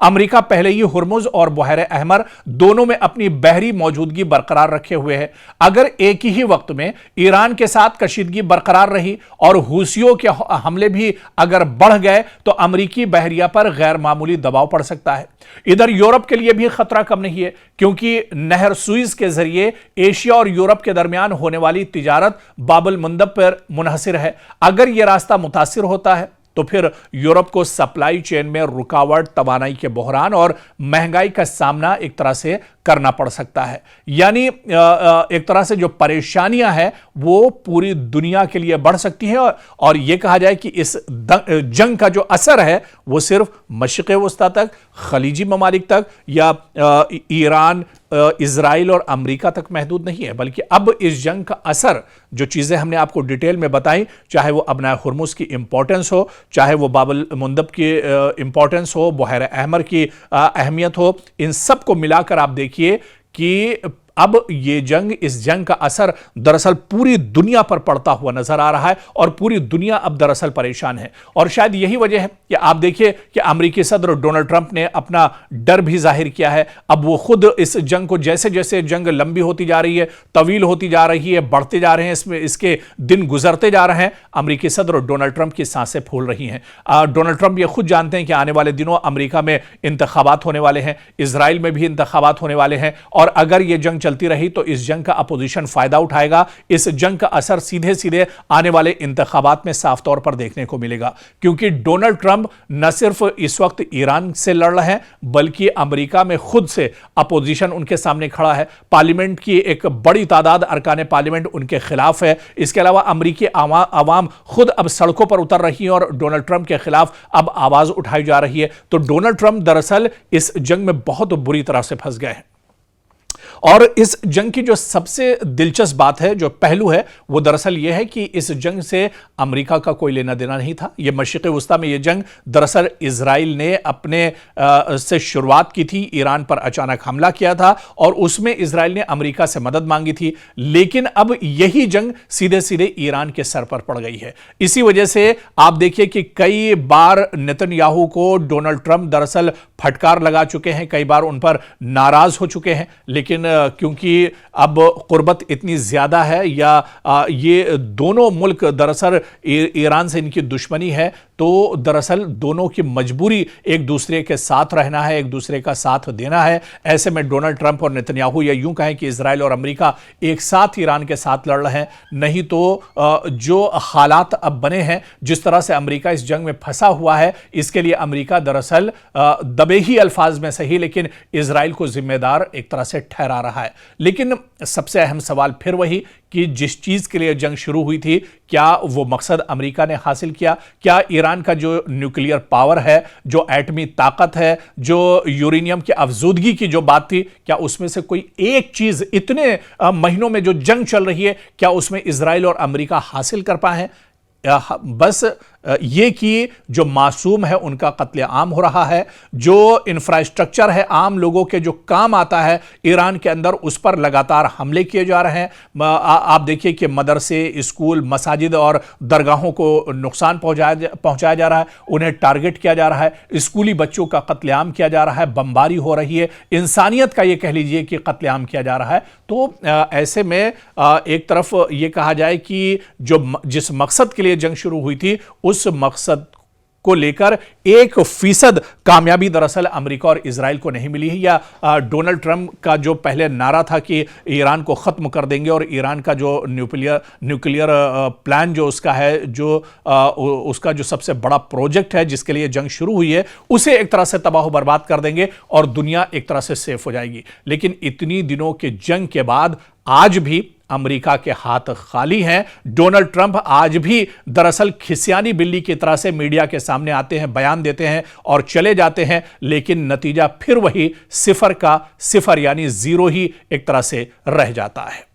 America पहले ही हुर्मुज और बहर अहमर दोनों में अपनी बहरी मौजूदगी बरकरार रखे हुए है। अगर एक ही वक्त में ईरान के साथ कशीदगी बरकरार रही और हूसियों के हमले भी अगर बढ़ गए तो अमेरिकी बहरिया पर गैर मामूली दबाव पड़ सकता है। इधर यूरोप के लिए भी खतरा कम नहीं है, क्योंकि नहर सुइज के जरिए एशिया और यूरोप के दरमियान होने वाली तिजारत बाबुल मंदब पर मुनहसिर है। अगर यह रास्ता मुतासिर होता है तो फिर यूरोप को सप्लाई चेन में रुकावट, तवानाई के बहरान और महंगाई का सामना एक तरह से करना पड़ सकता है। यानी एक तरह से जो परेशानियां हैं वो पूरी दुनिया के लिए बढ़ सकती हैं और यह कहा जाए कि इस जंग का जो असर है वो सिर्फ मशरिक़ वस्ता तक, खलीजी ममालिक तक या ईरान, इजराइल और अमेरिका तक महदूद नहीं है, बल्कि अब इस जंग का असर, जो चीज़ें हमने आपको डिटेल में बताई, चाहे वो अबनाए हुर्मुज की इंपॉर्टेंस हो, चाहे वो बाबुल मुंदब की इंपॉर्टेंस हो, बहर अहमर की अहमियत हो, इन सब को मिलाकर आप देखिए कि अब ये जंग, इस जंग का असर दरअसल पूरी दुनिया पर पड़ता हुआ नजर आ रहा है और पूरी दुनिया अब दरअसल परेशान है। और शायद यही वजह है कि आप देखिए कि अमेरिकी सदर डोनाल्ड ट्रंप ने अपना डर भी जाहिर किया है। अब वो खुद इस जंग को, जैसे जैसे जंग लंबी होती जा रही है, तवील होती जा रही है, बढ़ते जा रहे हैं, इसमें इसके दिन गुजरते जा रहे हैं, अमेरिकी सदर डोनाल्ड ट्रंप की सांसें फूल रही हैं। डोनाल्ड ट्रंप ये खुद जानते हैं कि आने वाले दिनों अमेरिका में इंतखाबात होने वाले हैं, इसराइल में भी इंतखाबात होने वाले हैं, और अगर ये जंग चलती रही तो इस जंग का अपोजिशन फायदा उठाएगा। इस जंग का असर सीधे सीधे आने वाले इंतखाबात में साफ तौर पर देखने को मिलेगा, क्योंकि डोनाल्ड ट्रंप न सिर्फ इस वक्त ईरान से लड़ रहे हैं, बल्कि अमेरिका में खुद से अपोजिशन उनके सामने खड़ा है। पार्लियामेंट की एक बड़ी तादाद अरकान पार्लियामेंट उनके खिलाफ है। इसके अलावा अमेरिकी आवाम खुद अब सड़कों पर उतर रही है और डोनाल्ड ट्रंप के खिलाफ अब आवाज उठाई जा रही है। तो डोनाल्ड ट्रंप दरअसल इस जंग में बहुत बुरी तरह से फंस गए हैं। और इस जंग की जो सबसे दिलचस्प बात है, जो पहलू है, वो दरअसल यह है कि इस जंग से अमेरिका का कोई लेना देना नहीं था। यह मशरिक़ वस्ता में यह जंग दरअसल इजराइल ने अपने से शुरुआत की थी, ईरान पर अचानक हमला किया था और उसमें इजराइल ने अमेरिका से मदद मांगी थी। लेकिन अब यही जंग सीधे सीधे ईरान के सर पर पड़ गई है। इसी वजह से आप देखिए कि कई बार नेतन्याहू को डोनाल्ड ट्रंप दरअसल फटकार लगा चुके हैं, कई बार उन पर नाराज हो चुके हैं, लेकिन क्योंकि अब कुर्बत इतनी ज्यादा है या ये दोनों मुल्क दरअसल ईरान से इनकी दुश्मनी है, तो दरअसल दोनों की मजबूरी एक दूसरे के साथ रहना है, एक दूसरे का साथ देना है। ऐसे में डोनाल्ड ट्रंप और नेतन्याहू, या यूं कहें कि इजराइल और अमेरिका एक साथ ईरान के साथ लड़ रहे हैं। नहीं तो जो हालात अब बने हैं, जिस तरह से अमेरिका इस जंग में फंसा हुआ है, इसके लिए अमेरिका दरअसल दबे ही अल्फाज में सही, लेकिन इजराइल को जिम्मेदार एक तरह से ठहरा रहा है। लेकिन सबसे अहम सवाल फिर वही कि जिस चीज के लिए जंग शुरू हुई थी, क्या वो मकसद अमेरिका ने हासिल किया? क्या ईरान का जो न्यूक्लियर पावर है, जो एटमी ताकत है, जो यूरेनियम की अफजूदगी की जो बात थी, क्या उसमें से कोई एक चीज इतने महीनों में जो जंग चल रही है, क्या उसमें इजराइल और अमेरिका हासिल कर पाए हैं? बस ये कि जो मासूम है उनका कत्ले आम हो रहा है, जो इंफ्रास्ट्रक्चर है आम लोगों के जो काम आता है ईरान के अंदर, उस पर लगातार हमले किए जा रहे हैं। आप देखिए कि मदरसे, स्कूल, मसाजिद और दरगाहों को नुकसान पहुंचाया जा रहा है, उन्हें टारगेट किया जा रहा है, स्कूली बच्चों का कत्लेआम किया जा रहा है, बमबारी हो रही है, इंसानियत का ये कह लीजिए कि कत्लेआम किया जा रहा है। तो ऐसे में एक तरफ ये कहा जाए कि जिस मकसद के लिए जंग शुरू हुई थी, उस मकसद को लेकर 1% कामयाबी दरअसल अमेरिका और इजराइल को नहीं मिली है। या डोनाल्ड ट्रंप का जो पहले नारा था कि ईरान को खत्म कर देंगे और ईरान का जो न्यूक्लियर प्लान जो उसका है, जो उसका जो सबसे बड़ा प्रोजेक्ट है जिसके लिए जंग शुरू हुई है, उसे एक तरह से तबाह बर्बाद कर देंगे और दुनिया एक तरह से सेफ हो जाएगी। लेकिन इतनी दिनों के जंग के बाद आज भी अमेरिका के हाथ खाली हैं। डोनाल्ड ट्रंप आज भी दरअसल खिसियानी बिल्ली की तरह से मीडिया के सामने आते हैं, बयान देते हैं और चले जाते हैं, लेकिन नतीजा फिर वही 0 का 0 यानी 0 ही एक तरह से रह जाता है।